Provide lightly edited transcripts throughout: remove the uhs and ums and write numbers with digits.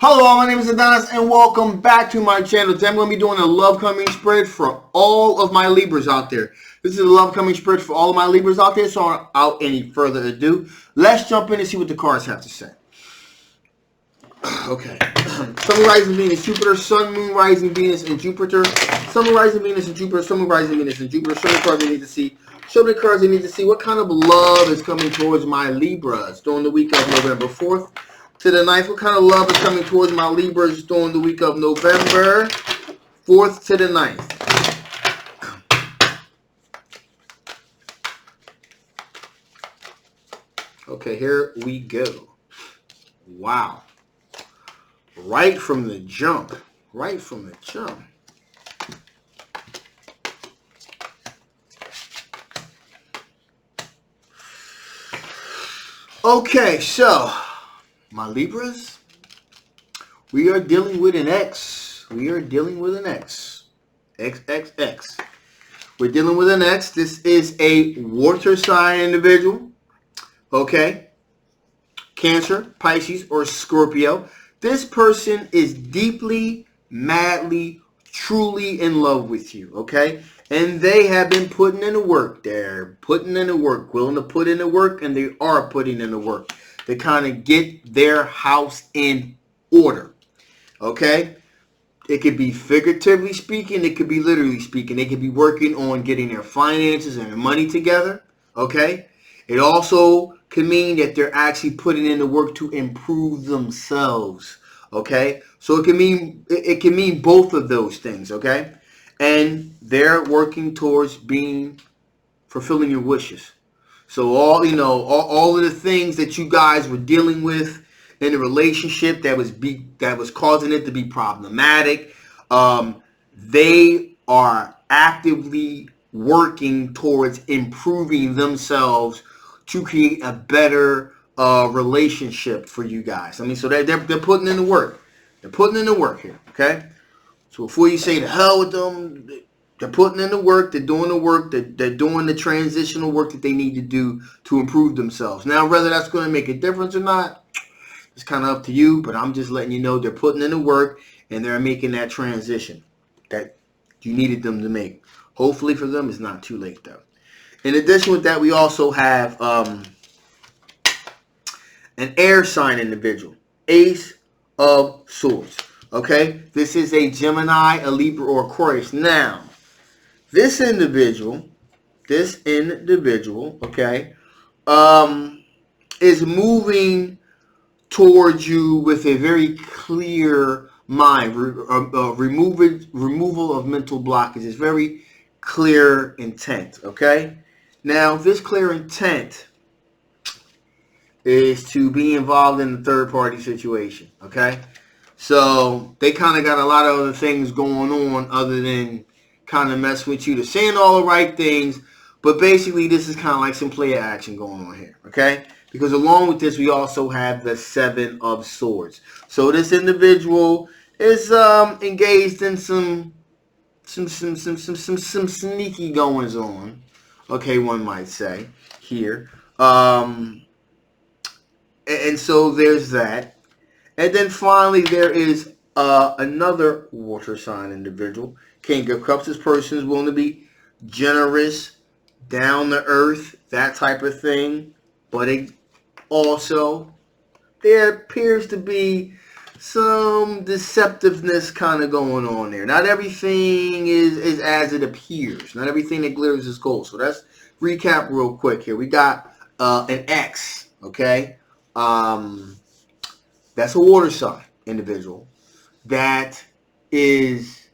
Hello, my name is Adonis and welcome back to my channel. Today I'm going to be doing a love coming spread for all of my Libras out there. This is a love coming spread for all of my Libras out there, so without any further ado, let's jump in and see what the cards have to say. Okay. Sun, rising Venus, Jupiter, Sun, Moon, rising Venus, and Jupiter. Sun, rising Venus, and Jupiter, Sun, Moon, rising Venus, and Jupiter. Show me the cards I need to see. Show me the cards I need to see. What kind of love is coming towards my Libras during the week of November 4th to the 9th? What kind of love is coming towards my Libras during the week of November 4th to the 9th? Okay, here we go. Wow. Right from the jump. Right from the jump. Okay, so my Libras, we are dealing with an X. We are dealing with an X. XXX. We're dealing with an X. This is a water sign individual. Okay. Cancer, Pisces, or Scorpio. This person is deeply, madly, truly in love with you. Okay. And they have been putting in the work. They're putting in the work, willing to put in the work, and they are putting in the work to kind of get their house in order. Okay? It could be figuratively speaking. It could be literally speaking. They could be working on getting their finances and their money together. Okay? It also can mean that they're actually putting in the work to improve themselves. Okay? So it can mean both of those things. Okay? And they're working towards fulfilling your wishes. So all of the things that you guys were dealing with in the relationship that was causing it to be problematic, they are actively working towards improving themselves to create a better relationship for you guys. I mean, so they're putting in the work. They're putting in the work here. Okay. So before you say the hell with them, they're putting in the work, they're doing the work, they're doing the transitional work that they need to do to improve themselves. Now, whether that's going to make a difference or not, it's kind of up to you, but I'm just letting you know they're putting in the work and they're making that transition that you needed them to make. Hopefully for them, it's not too late, though. In addition with that, we also have an air sign individual, Ace of Swords. Okay, this is a Gemini, a Libra, or Aquarius. Now, this individual, okay, is moving towards you with a very clear mind. Removal of mental blockages. Very clear intent. Okay. Now, this clear intent is to be involved in a third-party situation. Okay. So they kind of got a lot of other things going on other than kind of mess with you. They're saying all the right things, but basically this is kind of like some player action going on here, okay? Because along with this, we also have the Seven of Swords. So this individual is engaged in some sneaky goings on, okay, one might say here. And so there's that. And then finally, there is another water sign individual. King of Cups. This person is willing to be generous, down to earth, that type of thing. But there appears to be some deceptiveness kind of going on there. Not everything is as it appears. Not everything that glitters is gold. So let's recap real quick here. We got an X, okay? That's a water sign individual that is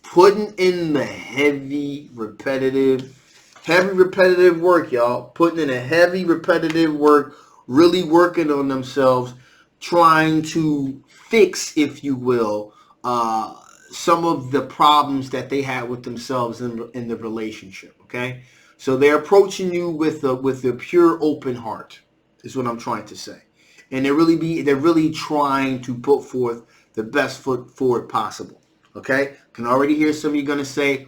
putting in the heavy repetitive work, y'all. Putting in a heavy repetitive work, really working on themselves, trying to fix, if you will, some of the problems that they had with themselves in the relationship. Okay, so they're approaching you with a pure open heart. Is what I'm trying to say. And they're really trying to put forth the best foot forward possible. Okay? Can already hear some of you going to say,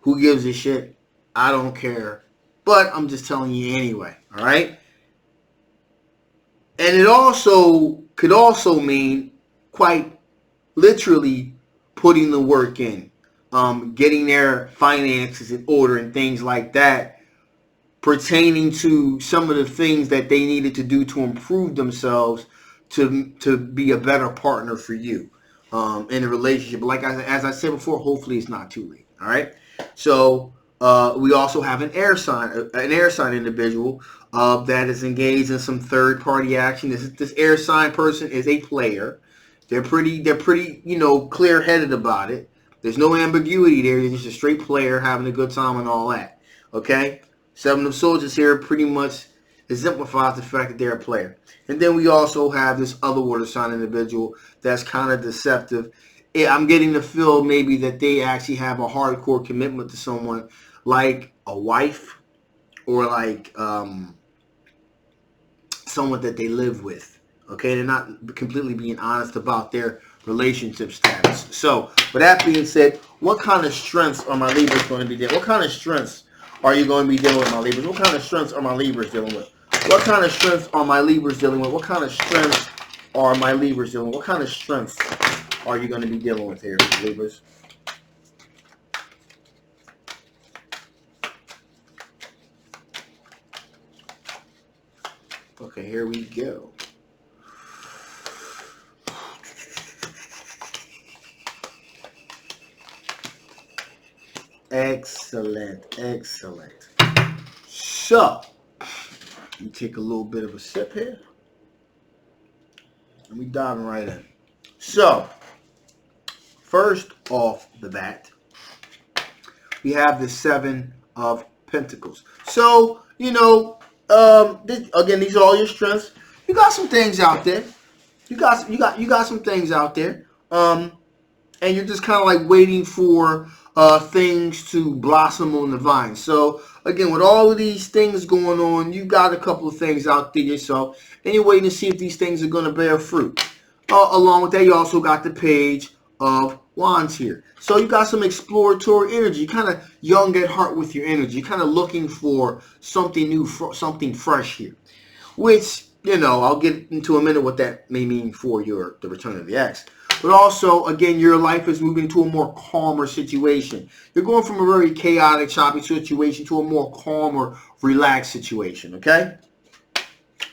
who gives a shit? I don't care. But I'm just telling you anyway. All right? And it also could also mean quite literally putting the work in, getting their finances in order and things like that, pertaining to some of the things that they needed to do to improve themselves to be a better partner for you in a relationship. Like as I said before, hopefully it's not too late. All right. So we also have an air sign individual that is engaged in some third party action. This air sign person is a player. They're pretty clear headed about it. There's no ambiguity there. They're just a straight player having a good time and all that. Okay. Seven of Swords here pretty much exemplifies the fact that they're a player. And then we also have this other water sign individual that's kind of deceptive. I'm getting the feel maybe that they actually have a hardcore commitment to someone, like a wife or like someone that they live with. Okay, they're not completely being honest about their relationship status. So, with that being said, what kind of strengths are my Libras going to be dealing with? What kind of strengths are you going to be dealing with, my Libras? What kind of strengths are my Libras dealing with? What kind of strengths are my Libras dealing with? What kind of strengths are my Libras dealing with? What kind of strengths are you going to be dealing with here, Libras? Okay, here we go. Excellent, excellent. So, let me take a little bit of a sip here. And we diving right in. So, first off the bat, we have the Seven of Pentacles. So, again, these are all your strengths. You got some things out there. You got some things out there. And you're just kind of like waiting for things to blossom on the vine. So again, with all of these things going on, you got a couple of things out there yourself, and you're waiting to see if these things are going to bear fruit. Along with that, you also got the Page of Wands here. So you got some exploratory energy, kind of young at heart with your energy, kind of looking for something new, something fresh here. Which, I'll get into a minute what that may mean for the return of the X. But also, again, your life is moving to a more calmer situation. You're going from a very chaotic, choppy situation to a more calmer, relaxed situation, okay?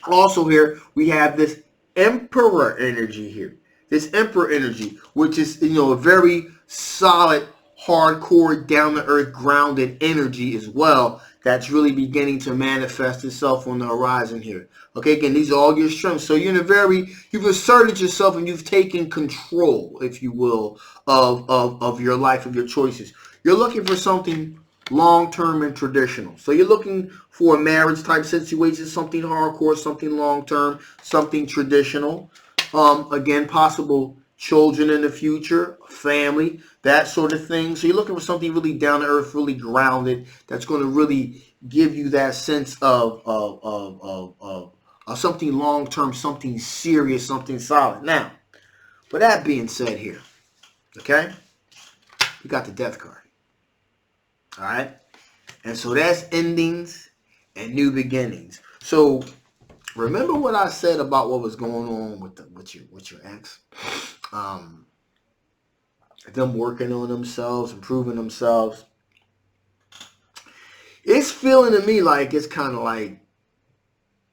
Also here, we have this Emperor energy here. This Emperor energy, which is, a very solid, hardcore, down-to-earth, grounded energy as well. That's really beginning to manifest itself on the horizon here. Okay, again, these are all your strengths. So you've asserted yourself and you've taken control, if you will, of your life, of your choices. You're looking for something long-term and traditional. So you're looking for a marriage type situation, something hardcore, something long-term, something traditional. Again, possible children in the future, family, that sort of thing. So you're looking for something really down to earth, really grounded, that's going to really give you that sense of something long term, something serious, something solid. Now, with that being said here, okay, we got the Death card. All right, and so that's endings and new beginnings. So remember what I said about what was going on with your ex. Them working on themselves, improving themselves. It's feeling to me like it's kind of like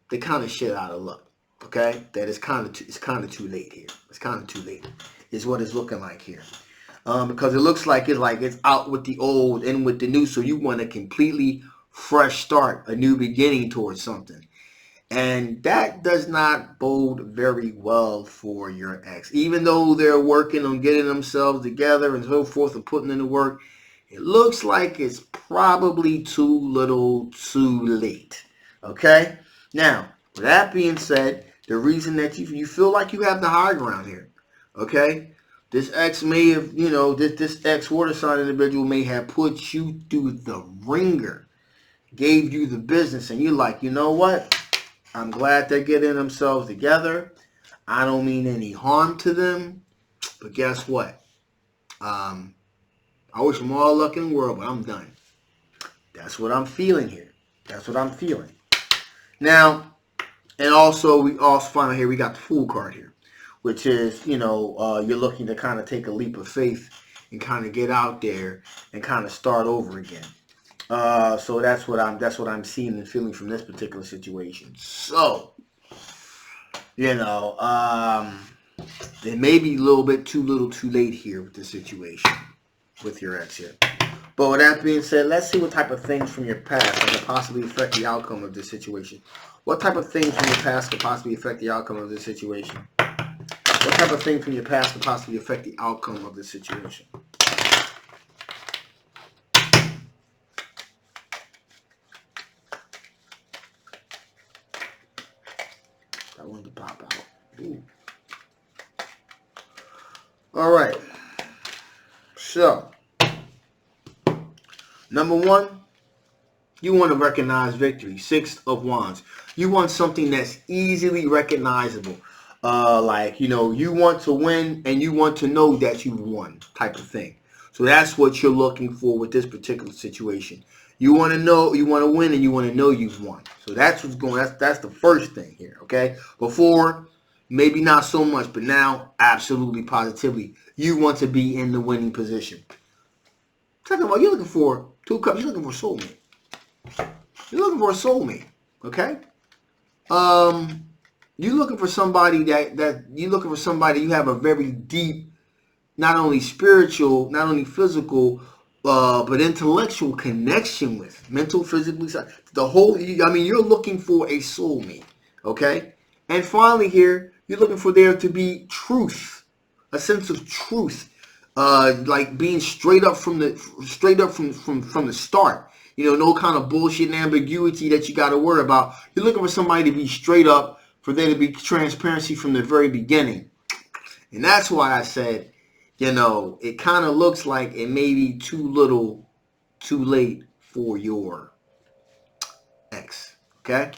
they kind of shit out of luck. Okay, that it's kind of too late here. It's kind of too late. Is what it's looking like here. Because it looks like it's out with the old and with the new. So you want a completely fresh start, a new beginning towards something. And that does not bode very well for your ex. Even though they're working on getting themselves together and so forth and putting in the work, it looks like it's probably too little too late. Okay? Now, with that being said, the reason that you feel like you have the high ground here, okay? This ex may have, this ex water sign individual may have put you through the ringer, gave you the business, and you're like, you know what? I'm glad they're getting themselves together. I don't mean any harm to them. But guess what? I wish them all luck in the world, but I'm done. That's what I'm feeling here. That's what I'm feeling. Now, and also, we also find out here, we got the Fool card here. which is, you know, you're looking to kind of take a leap of faith and kind of get out there and kind of start over again. So that's what I'm seeing and feeling from this particular situation. So, you know, it may be a little bit too little too late here with the situation with your ex here. But with that being said, let's see what type of things from your past that could possibly affect the outcome of this situation. What type of things from your past could possibly affect the outcome of this situation? What type of thing from your past could possibly affect the outcome of this situation? I wanted to pop out. Ooh. All right. So, number one, you want to recognize victory. 6 of Wands. You want something that's easily recognizable. Like, you know, you want to win and you want to know that you won type of thing. So that's what you're looking for with this particular situation. You want to know, you want to win, and you want to know you've won. So that's what's going. That's the first thing here. Okay. Before, maybe not so much, but now, absolutely, positively, you want to be in the winning position. Talking about, you're looking for 2 of Cups. You're looking for a soulmate. You're looking for a soulmate. Okay. You're looking for somebody that you're looking for somebody you have a very deep, not only spiritual, not only physical, but intellectual connection with. Mental, physically, the whole, I mean, you're looking for a soulmate, okay? And finally here, you're looking for there to be truth, a sense of truth, like being straight up from the start. You know, no kind of bullshit and ambiguity that you got to worry about. You're looking for somebody to be straight up, for there to be transparency from the very beginning. And that's why I said, you know, it kind of looks like it may be too little, too late for your ex. Okay?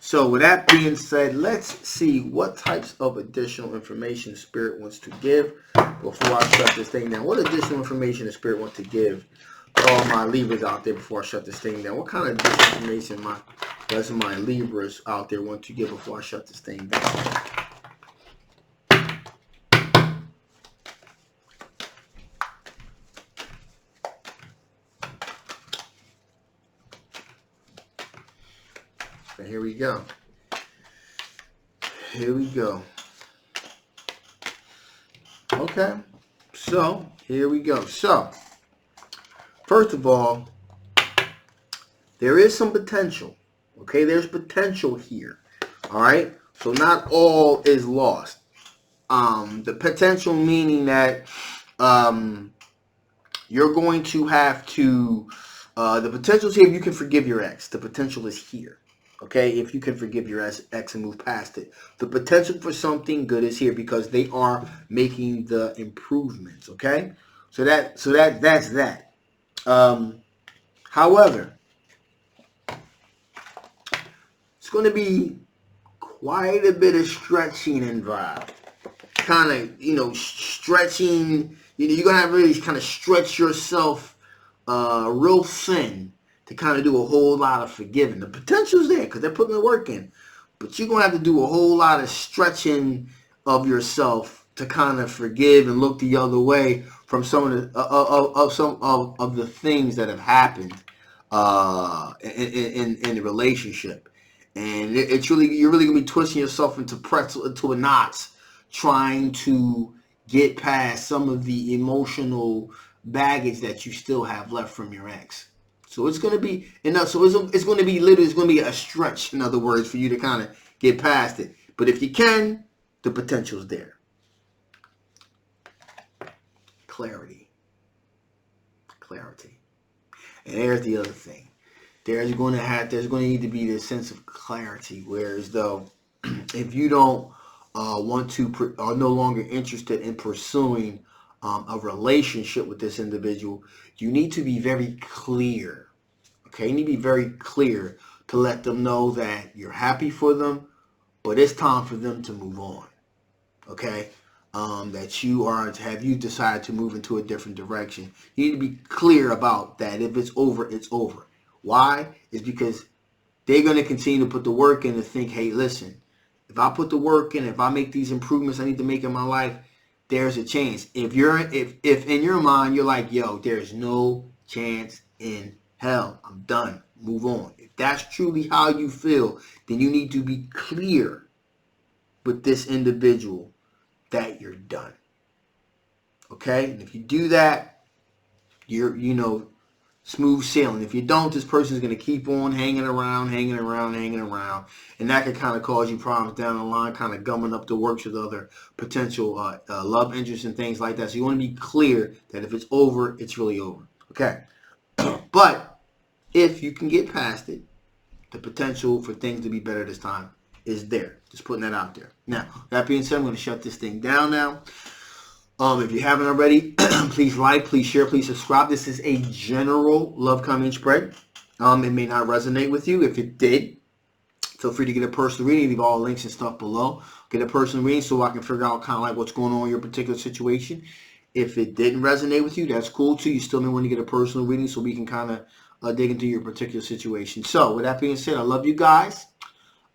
So with that being said, let's see what types of additional information Spirit wants to give before I shut this thing down. What additional information does Spirit want to give to all my Libras out there before I shut this thing down? What kind of additional information does my Libras out there want to give before I shut this thing down? Here we go. Here we go. Okay. So, here we go. So, first of all, there is some potential. Okay, there's potential here. All right? So, not all is lost. The potential meaning that you're going to have to, the potential is here if you can forgive your ex. The potential is here. Okay, if you can forgive your ex and move past it. The potential for something good is here because they are making the improvements. Okay, so that's that. However, it's going to be quite a bit of stretching involved. Kind of, you know, stretching. You know, you're going to have to really kind of stretch yourself real thin to kind of do a whole lot of forgiving. The potential's there because they're putting the work in. But you're going to have to do a whole lot of stretching of yourself to kind of forgive and look the other way from some of the things that have happened in the relationship. And it's really, you're really going to be twisting yourself into a knots trying to get past some of the emotional baggage that you still have left from your ex. So it's going to be enough. So it's going to be literally, it's going to be a stretch, in other words, for you to kind of get past it. But if you can, the potential's there. Clarity. And there's the other thing. There's going to need to be this sense of clarity. Whereas though, if you don't want to, are no longer interested in pursuing a relationship with this individual, you need to be very clear. Okay, you need to be very clear to let them know that you're happy for them, but it's time for them to move on. Okay, that you decided to move into a different direction. You need to be clear about that. If it's over, it's over. Why? It's because they're going to continue to put the work in to think, hey, listen, If I put the work in, if I make these improvements I need to make in my life, there's a chance. If in your mind you're like, yo, there's no chance in hell, I'm done, move on. If that's truly how you feel, then you need to be clear with this individual that you're done. Okay? And if you do that, you're, smooth sailing. If you don't, this person's going to keep on hanging around. And that could kind of cause you problems down the line, kind of gumming up the works with other potential love interests and things like that. So you want to be clear that if it's over, it's really over. Okay? But if you can get past it, the potential for things to be better this time is there. Just putting that out there. Now, that being said, I'm going to shut this thing down now. If you haven't already, please like, please share, please subscribe. This is a general love coming spread. It may not resonate with you. If it did, feel free to get a personal reading. Leave all the links and stuff below. Get a personal reading so I can figure out kind of like what's going on in your particular situation. If it didn't resonate with you, that's cool too. You still may want to get a personal reading so we can kind of dig into your particular situation. So with that being said, I love you guys.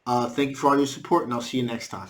Thank you for all your support, and I'll see you next time.